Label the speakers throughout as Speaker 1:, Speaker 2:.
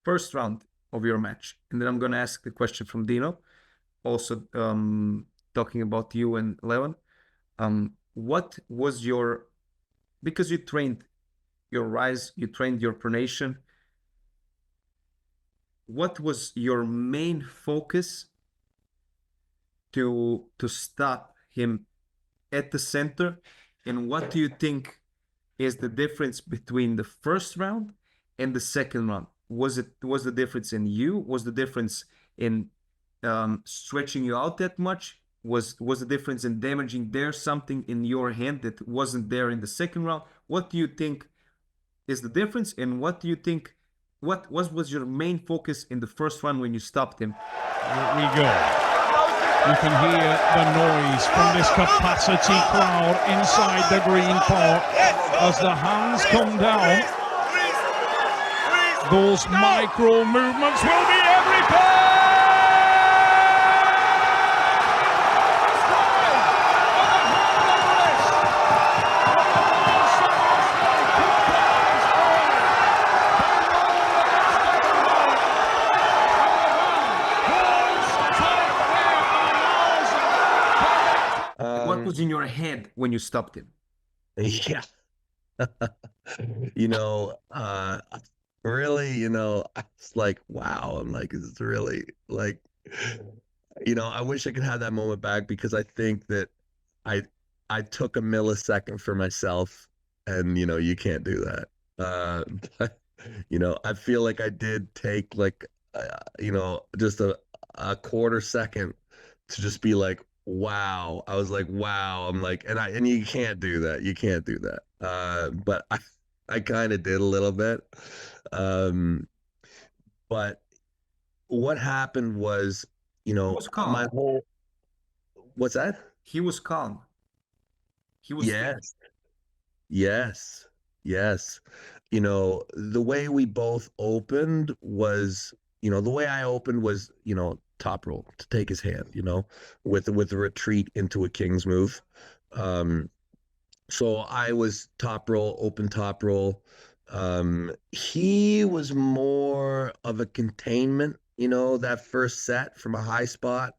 Speaker 1: first round of your match, and then I'm going to ask the question from Dino, also talking about you and Levan. What was your, because you trained your rise, you trained your pronation, what was your main focus to stop him at the center, and what do you think is the difference between the first round and the second round? Was the difference in you? Was the difference in stretching you out that much? Was the difference in damaging there something in your hand that wasn't there in the second round? What do you think is the difference, and what do you think, what was your main focus in the first round when you stopped him?
Speaker 2: Here we go. You can hear the noise from this capacity crowd inside the green part as the hands come down. Those micro movements will be everything!
Speaker 1: What was in your head when you stopped him?
Speaker 3: Yeah. Really, I was like, wow. I'm like, it's really like, I wish I could have that moment back, because I think that I took a millisecond for myself, and you can't do that. But I feel like I did take like just a quarter second to just be like, wow. I was like, wow. I'm like, and you can't do that. You can't do that. But I kind of did a little bit. But what happened was,
Speaker 1: He was calm.
Speaker 3: my whole, what's that?
Speaker 1: He was calm. He was
Speaker 3: Yes. Yes. Yes. The way we both opened was, the way I opened was, top roll to take his hand, with a retreat into a king's move. So I was top roll, open top roll. He was more of a containment, that first set from a high spot.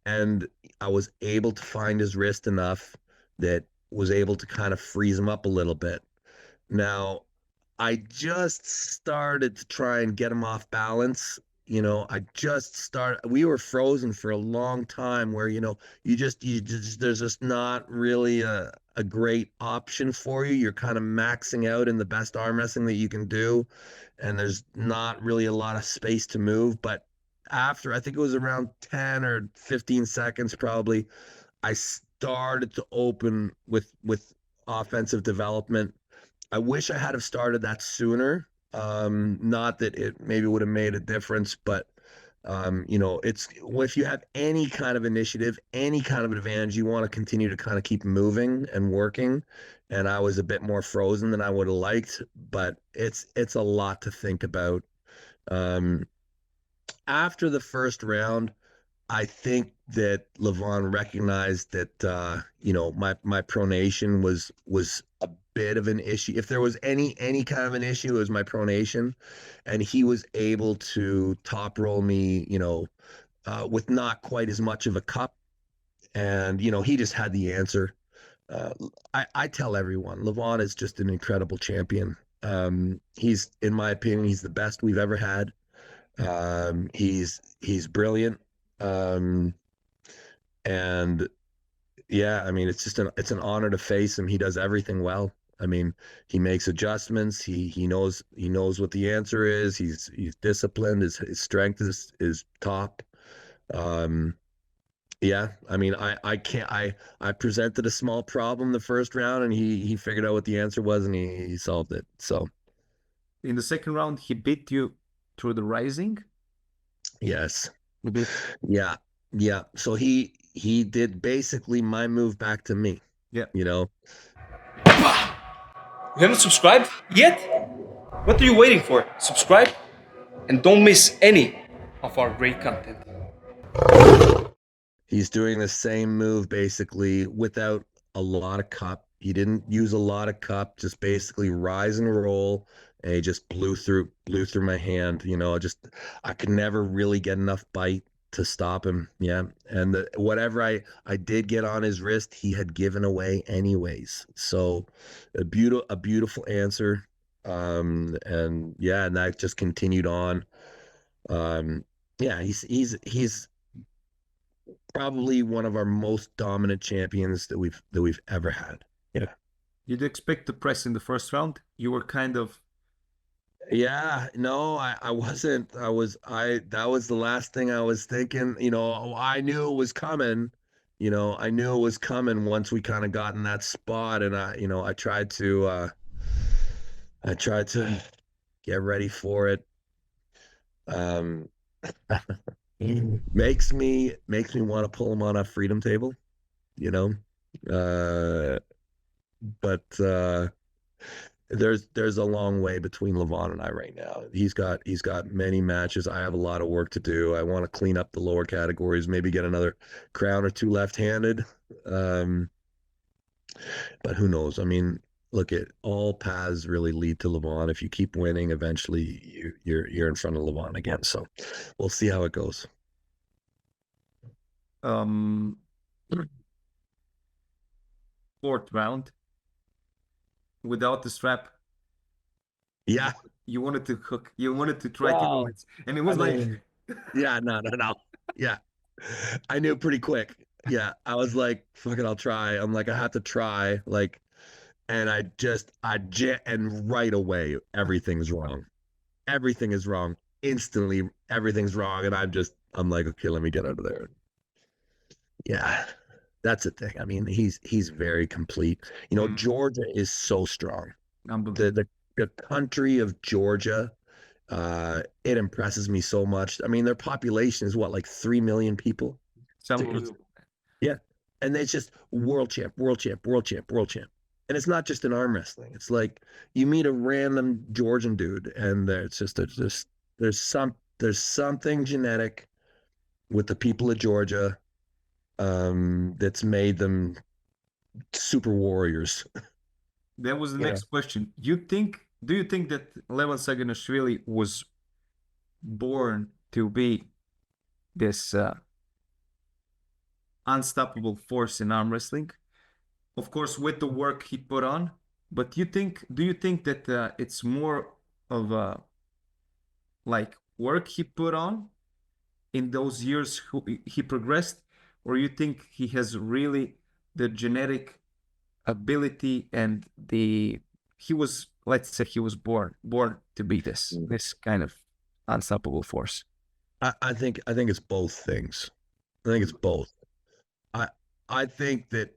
Speaker 3: And I was able to find his wrist enough that was able to kind of freeze him up a little bit. Now, I just started to try and get him off balance. We were frozen for a long time where, there's just not really a great option for you. You're kind of maxing out in the best arm wrestling that you can do, and there's not really a lot of space to move. But after, I think it was around 10 or 15 seconds probably, I started to open with offensive development. I wish I had have started that sooner. Not that it maybe would have made a difference, but it's, if you have any kind of initiative, any kind of advantage, you want to continue to kind of keep moving and working. And I was a bit more frozen than I would have liked, but it's a lot to think about. After the first round, I think that Levan recognized that my pronation was a bit of an issue. If there was any kind of an issue, it was my pronation, and he was able to top roll me, with not quite as much of a cup, and he just had the answer. I tell everyone, Levan is just an incredible champion. He's, in my opinion, he's the best we've ever had. He's brilliant. And yeah, I mean, it's an honor to face him. He does everything well. I mean, he makes adjustments. He knows what the answer is. He's disciplined. His strength is top. Yeah, I mean, I presented a small problem the first round, and he figured out what the answer was, and he solved it. So
Speaker 1: in the second round, he beat you through the rising.
Speaker 3: Yes. Yeah. Yeah. So he did basically my move back to me.
Speaker 1: Yeah.
Speaker 4: You haven't subscribed yet? What are you waiting for? Subscribe and don't miss any of our great content.
Speaker 3: He's doing the same move basically without a lot of cup. He didn't use a lot of cup, just basically rise and roll, and he just blew through my hand. I could never really get enough bite to stop him. Yeah, and whatever I did get on his wrist, he had given away anyways. So a beautiful answer. And yeah, and that just continued on. Yeah, he's probably one of our most dominant champions that we've ever had. Yeah.
Speaker 1: You'd expect to press in the first round. You were kind of
Speaker 3: Yeah, no, I wasn't. That was the last thing I was thinking. I knew it was coming. I knew it was coming once we kind of got in that spot, and I tried to get ready for it. Makes me want to pull him on a freedom table, you know. But there's a long way between Levan and I right now. He's got many matches. I have a lot of work to do. I want to clean up the lower categories, maybe get another crown or two left-handed. But who knows? I mean, look, at all paths really lead to Levan. If you keep winning, eventually you're in front of Levan again. So we'll see how it goes.
Speaker 1: Fourth round without the strap.
Speaker 3: Yeah.
Speaker 1: You wanted to hook. You wanted to try to do it, and it was
Speaker 3: yeah, no. Yeah, I knew pretty quick. Yeah, I was like, fuck it, I'll try. I'm like, I have to try. Like, and and right away, everything's wrong. Everything is wrong. Instantly, everything's wrong. And I'm like, okay, let me get out of there. Yeah, that's the thing. I mean, he's very complete. Georgia is so strong. The country of Georgia, it impresses me so much. I mean, their population is what, like 3 million people? Yeah. And it's just world champ, world champ, world champ, world champ. And it's not just in arm wrestling. It's like you meet a random Georgian dude, and there's something genetic with the people of Georgia that's made them super warriors.
Speaker 1: That was the next question. Do you think that Levan Saginashvili was born to be this unstoppable force in arm wrestling? Of course, with the work he put on, but do you think that it's more of a like work he put on in those years he progressed, or you think he has really the genetic ability and let's say he was born to be this kind of unstoppable force?
Speaker 3: I think it's both things. I think it's both. I think that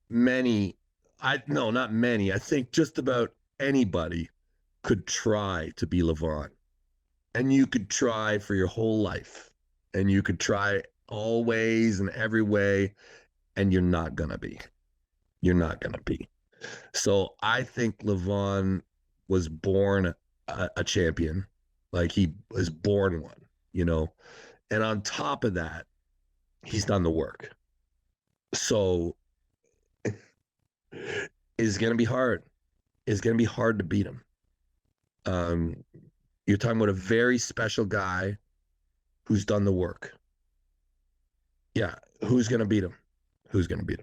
Speaker 3: not many, I think just about anybody could try to be Levan. And you could try for your whole life. And you could try always and every way, and you're not gonna be. You're not gonna be. So I think Levan was born a champion. Like, he was born one, And on top of that, he's done the work. So it's going to be hard. It's going to be hard to beat him. You're talking about a very special guy who's done the work. Yeah. Who's going to beat him? Who's going to beat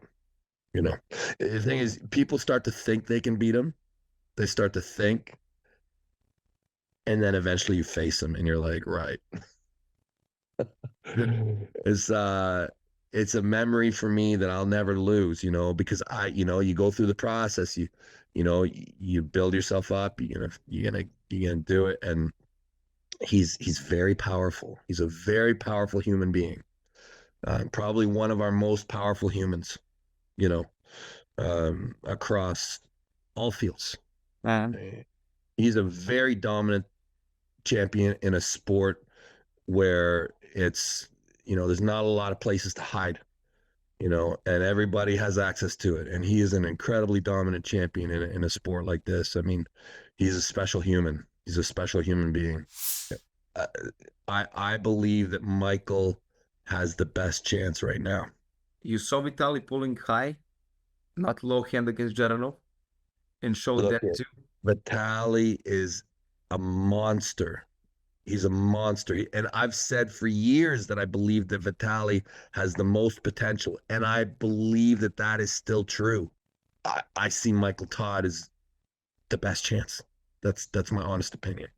Speaker 3: him? The thing is, people start to think they can beat him. They start to think. And then eventually you face him and you're like, right. It's a memory for me that I'll never lose, because you go through the process, you build yourself up, you're gonna do it. And he's very powerful. He's a very powerful human being. Probably one of our most powerful humans, across all fields. He's a very dominant champion in a sport where it's, there's not a lot of places to hide, and everybody has access to it. And he is an incredibly dominant champion in a sport like this. I mean, he's a special human. He's a special human being. I believe that Michael has the best chance right now.
Speaker 1: You saw Vitaly pulling high, not low hand against Jaranov, and showed that too.
Speaker 3: Vitaly is a monster. He's a monster. And I've said for years that I believe that Vitali has the most potential. And I believe that that is still true. I see Michael Todd as the best chance. That's my honest opinion.